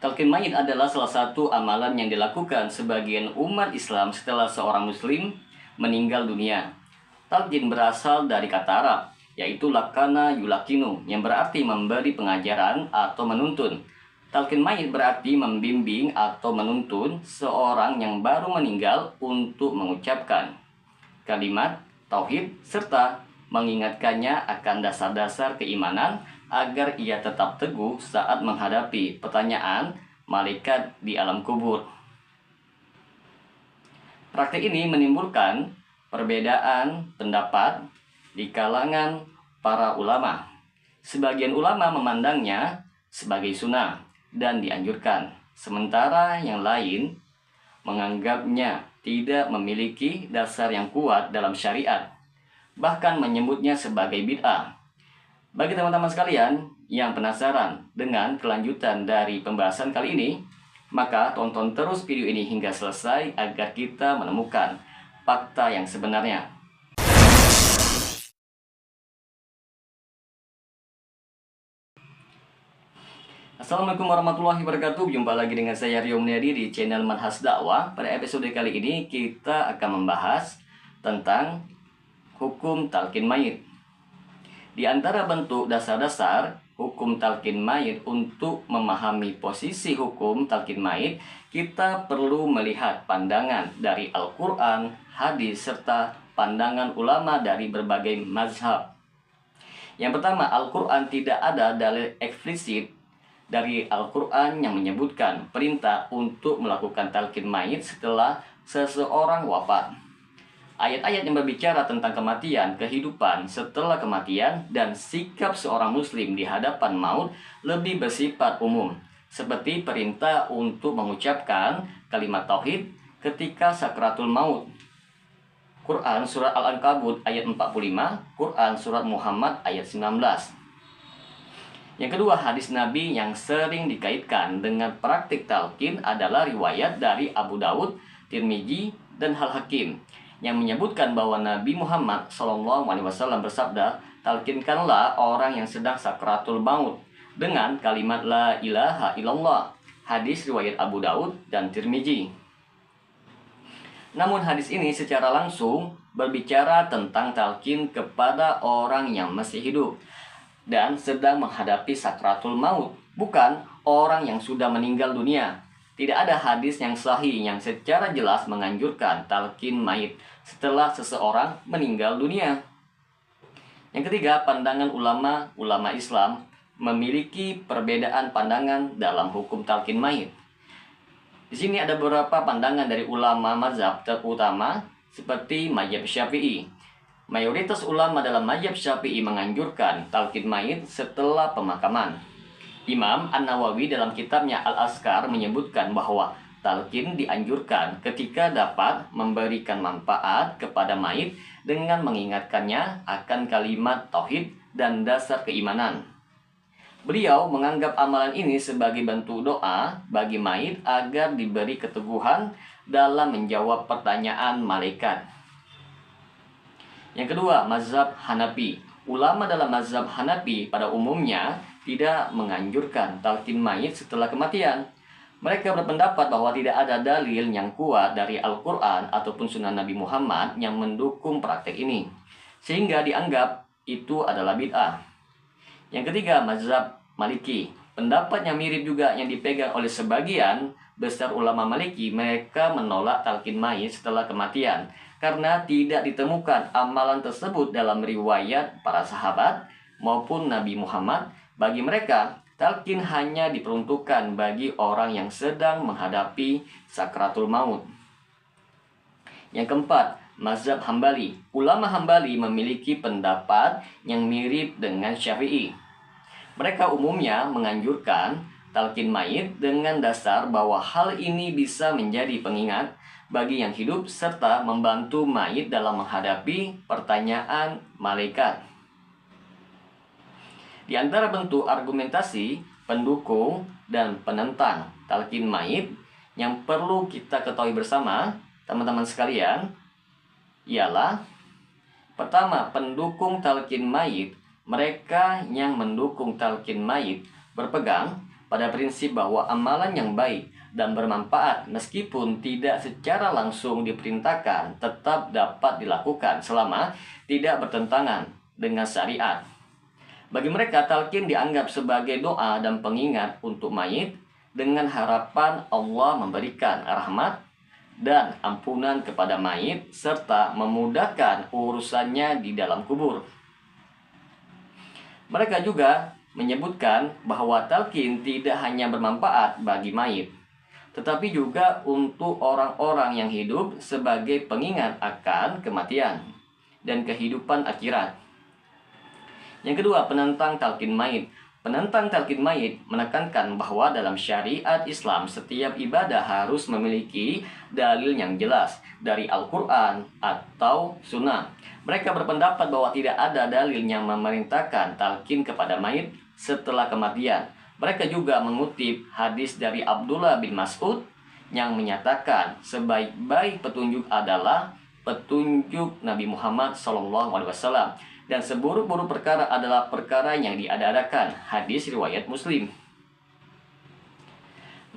Talqin mayit adalah salah satu amalan yang dilakukan sebagian umat Islam setelah seorang muslim meninggal dunia. Talqin berasal dari kata Arab, yaitu lakana yulakinu, yang berarti memberi pengajaran atau menuntun. Talqin mayit berarti membimbing atau menuntun seorang yang baru meninggal untuk mengucapkan kalimat tauhid serta mengingatkannya akan dasar-dasar keimanan agar ia tetap teguh saat menghadapi pertanyaan malaikat di alam kubur. Praktik ini menimbulkan perbedaan pendapat di kalangan para ulama. Sebagian ulama memandangnya sebagai sunnah dan dianjurkan, sementara yang lain menganggapnya tidak memiliki dasar yang kuat dalam syariat, bahkan menyebutnya sebagai bid'ah. Bagi teman-teman sekalian yang penasaran dengan kelanjutan dari pembahasan kali ini, maka tonton terus video ini hingga selesai agar kita menemukan fakta yang sebenarnya. Assalamualaikum warahmatullahi wabarakatuh. Jumpa lagi dengan saya Rio Mulyadi di channel Manhaj Dakwah. Pada episode kali ini kita akan membahas tentang hukum talqin mayit. Di antara bentuk dasar-dasar hukum talqin mayit, untuk memahami posisi hukum talqin mayit, kita perlu melihat pandangan dari Al-Quran, hadis, serta pandangan ulama dari berbagai mazhab. Yang pertama, Al-Quran tidak ada dalil eksplisit dari Al-Quran yang menyebutkan perintah untuk melakukan talqin mayit setelah seseorang wafat. Ayat-ayat yang berbicara tentang kematian, kehidupan setelah kematian, dan sikap seorang muslim di hadapan maut lebih bersifat umum, seperti perintah untuk mengucapkan kalimat tauhid ketika sakratul maut. Quran Surat Al-Ankabut ayat 45, Quran Surat Muhammad ayat 19. Yang kedua, hadis Nabi yang sering dikaitkan dengan praktik talqin adalah riwayat dari Abu Daud, Tirmizi, dan Al-Hakim yang menyebutkan bahwa Nabi Muhammad SAW bersabda, "Talqinkanlah orang yang sedang sakratul maut dengan kalimat la ilaha illallah." Hadis riwayat Abu Daud dan Tirmizi. Namun hadis ini secara langsung berbicara tentang talqin kepada orang yang masih hidup dan sedang menghadapi sakratul maut, bukan orang yang sudah meninggal dunia. Tidak ada hadis yang sahih yang secara jelas menganjurkan talqin mayit setelah seseorang meninggal dunia. Yang ketiga, pandangan ulama Islam memiliki perbedaan pandangan dalam hukum talqin mayit. Di sini ada beberapa pandangan dari ulama mazhab terutama seperti mazhab Syafi'i. Mayoritas ulama dalam mazhab Syafi'i menganjurkan talqin mayit setelah pemakaman. Imam An-Nawawi dalam kitabnya Al-Azkar menyebutkan bahwa talqin dianjurkan ketika dapat memberikan manfaat kepada mayit dengan mengingatkannya akan kalimat tauhid dan dasar keimanan. Beliau menganggap amalan ini sebagai bentuk doa bagi mayit agar diberi keteguhan dalam menjawab pertanyaan malaikat. Yang kedua, mazhab Hanafi. Ulama dalam mazhab Hanafi pada umumnya tidak menganjurkan talqin mayit setelah kematian. Mereka berpendapat bahwa tidak ada dalil yang kuat dari Al-Quran ataupun Sunnah Nabi Muhammad yang mendukung praktek ini, sehingga dianggap itu adalah bid'ah. Yang ketiga, mazhab Maliki. Pendapatnya mirip juga yang dipegang oleh sebagian besar ulama Maliki. Mereka menolak talqin mayit setelah kematian karena tidak ditemukan amalan tersebut dalam riwayat para sahabat maupun Nabi Muhammad. Bagi mereka, talqin hanya diperuntukkan bagi orang yang sedang menghadapi sakratul maut. Yang keempat, mazhab Hambali. Ulama Hambali memiliki pendapat yang mirip dengan Syafi'i. Mereka umumnya menganjurkan talqin mayit dengan dasar bahwa hal ini bisa menjadi pengingat bagi yang hidup serta membantu mayit dalam menghadapi pertanyaan malaikat. Di antara bentuk argumentasi pendukung dan penentang talqin mayit yang perlu kita ketahui bersama, teman-teman sekalian, ialah pertama, pendukung talqin mayit. Mereka yang mendukung talqin mayit berpegang pada prinsip bahwa amalan yang baik dan bermanfaat meskipun tidak secara langsung diperintahkan tetap dapat dilakukan selama tidak bertentangan dengan syariat. Bagi mereka, talqin dianggap sebagai doa dan pengingat untuk mayit dengan harapan Allah memberikan rahmat dan ampunan kepada mayit serta memudahkan urusannya di dalam kubur. Mereka juga menyebutkan bahwa talqin tidak hanya bermanfaat bagi mayit, tetapi juga untuk orang-orang yang hidup sebagai pengingat akan kematian dan kehidupan akhirat. Yang kedua, penentang talqin mayit. Penentang talqin mayit menekankan bahwa dalam syariat Islam setiap ibadah harus memiliki dalil yang jelas dari Al-Quran atau Sunnah. Mereka berpendapat bahwa tidak ada dalil yang memerintahkan talqin kepada mayit setelah kematian. Mereka juga mengutip hadis dari Abdullah bin Mas'ud yang menyatakan sebaik-baik petunjuk adalah petunjuk Nabi Muhammad SAW. Dan seburuk-buruk perkara adalah perkara yang diada-adakan. Hadis riwayat Muslim.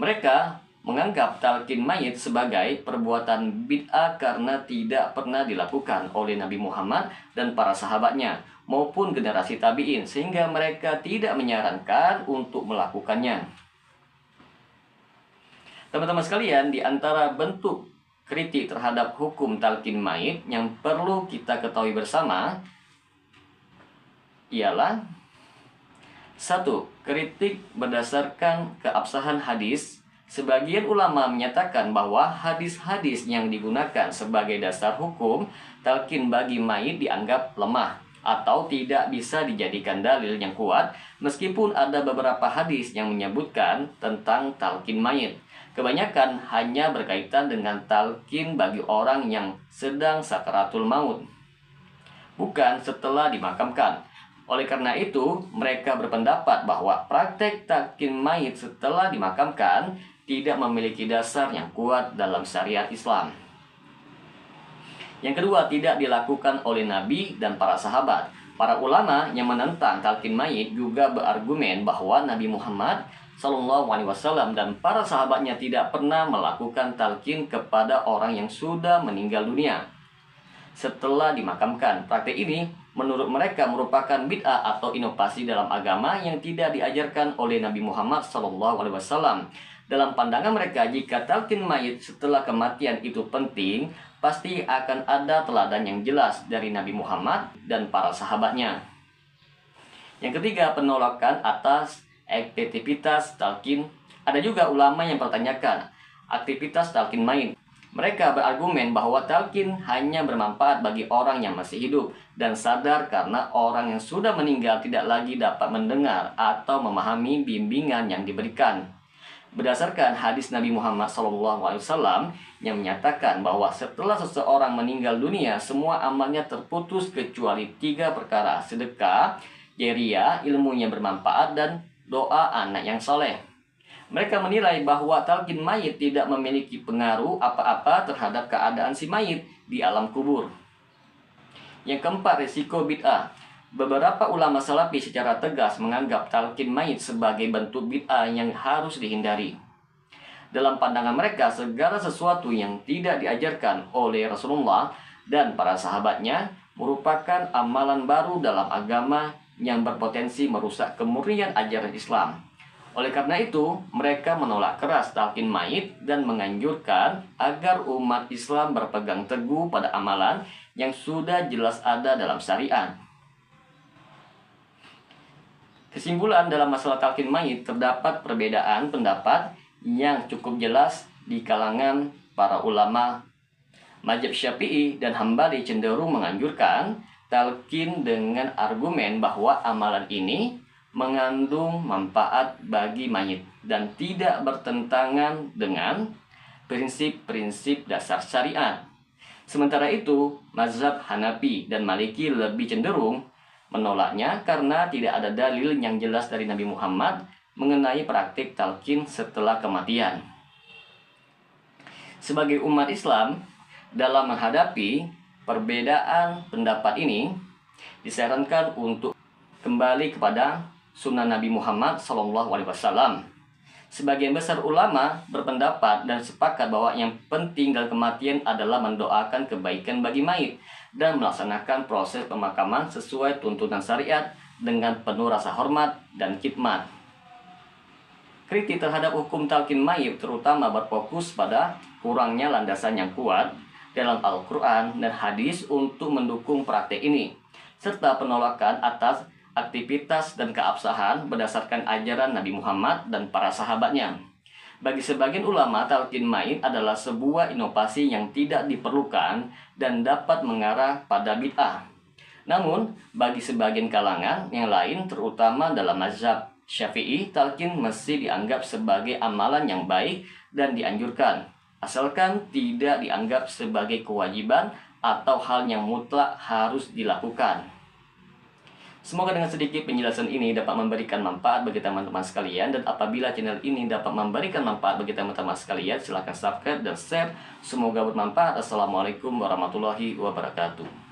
Mereka menganggap talqin mayit sebagai perbuatan bid'ah karena tidak pernah dilakukan oleh Nabi Muhammad dan para sahabatnya maupun generasi tabi'in, sehingga mereka tidak menyarankan untuk melakukannya. Teman-teman sekalian, di antara bentuk kritik terhadap hukum talqin mayit yang perlu kita ketahui bersama ialah 1. Kritik berdasarkan keabsahan hadis. Sebagian ulama menyatakan bahwa hadis-hadis yang digunakan sebagai dasar hukum talqin bagi mayit dianggap lemah atau tidak bisa dijadikan dalil yang kuat meskipun ada beberapa hadis yang menyebutkan tentang talqin mayit. Kebanyakan hanya berkaitan dengan talqin bagi orang yang sedang sakaratul maut, bukan setelah dimakamkan. Oleh karena itu, mereka berpendapat bahwa praktek talqin mayit setelah dimakamkan tidak memiliki dasar yang kuat dalam syariat Islam. Yang kedua, tidak dilakukan oleh Nabi dan para sahabat. Para ulama yang menentang talqin mayit juga berargumen bahwa Nabi Muhammad SAW dan para sahabatnya tidak pernah melakukan talqin kepada orang yang sudah meninggal dunia setelah dimakamkan. Praktek ini menurut mereka merupakan bid'ah atau inovasi dalam agama yang tidak diajarkan oleh Nabi Muhammad SAW. Dalam pandangan mereka, jika talqin mayit setelah kematian itu penting, pasti akan ada teladan yang jelas dari Nabi Muhammad dan para sahabatnya. Yang ketiga, penolakan atas aktivitas talqin. Ada juga ulama yang mempertanyakan aktivitas talqin mayit. Mereka berargumen bahwa talqin hanya bermanfaat bagi orang yang masih hidup dan sadar karena orang yang sudah meninggal tidak lagi dapat mendengar atau memahami bimbingan yang diberikan. Berdasarkan hadis Nabi Muhammad SAW yang menyatakan bahwa setelah seseorang meninggal dunia, semua amalnya terputus kecuali 3 perkara: sedekah, jariah, ilmu yang bermanfaat, dan doa anak yang soleh. Mereka menilai bahwa talqin mayit tidak memiliki pengaruh apa-apa terhadap keadaan si mayit di alam kubur. Yang keempat, risiko bid'ah. Beberapa ulama salafi secara tegas menganggap talqin mayit sebagai bentuk bid'ah yang harus dihindari. Dalam pandangan mereka, segala sesuatu yang tidak diajarkan oleh Rasulullah dan para sahabatnya merupakan amalan baru dalam agama yang berpotensi merusak kemurnian ajaran Islam. Oleh karena itu, mereka menolak keras talqin mayit dan menganjurkan agar umat Islam berpegang teguh pada amalan yang sudah jelas ada dalam syariat. Kesimpulan, dalam masalah talqin mayit terdapat perbedaan pendapat yang cukup jelas di kalangan para ulama. Mazhab Syafi'i dan Hambali cenderung menganjurkan talqin dengan argumen bahwa amalan ini mengandung manfaat bagi mayit dan tidak bertentangan dengan prinsip-prinsip dasar syariat. Sementara itu, mazhab Hanafi dan Maliki lebih cenderung menolaknya karena tidak ada dalil yang jelas dari Nabi Muhammad mengenai praktik talqin setelah kematian. Sebagai umat Islam, dalam menghadapi perbedaan pendapat ini, disarankan untuk kembali kepada sunnah Nabi Muhammad SAW Sebagian besar ulama berpendapat dan sepakat bahwa yang penting dalam kematian adalah mendoakan kebaikan bagi mayit dan melaksanakan proses pemakaman sesuai tuntunan syariat dengan penuh rasa hormat dan khidmat. Kritik terhadap hukum talqin mayit terutama berfokus pada kurangnya landasan yang kuat dalam Al-Quran dan hadis untuk mendukung praktek ini, serta penolakan atas aktivitas dan keabsahan berdasarkan ajaran Nabi Muhammad dan para sahabatnya. Bagi sebagian ulama, talqin mayit adalah sebuah inovasi yang tidak diperlukan dan dapat mengarah pada bid'ah. Namun, bagi sebagian kalangan yang lain, terutama dalam mazhab Syafi'i, talqin mesti dianggap sebagai amalan yang baik dan dianjurkan, asalkan tidak dianggap sebagai kewajiban atau hal yang mutlak harus dilakukan. Semoga dengan sedikit penjelasan ini dapat memberikan manfaat bagi teman-teman sekalian, dan apabila channel ini dapat memberikan manfaat bagi teman-teman sekalian, silahkan subscribe dan share. Semoga bermanfaat. Assalamualaikum warahmatullahi wabarakatuh.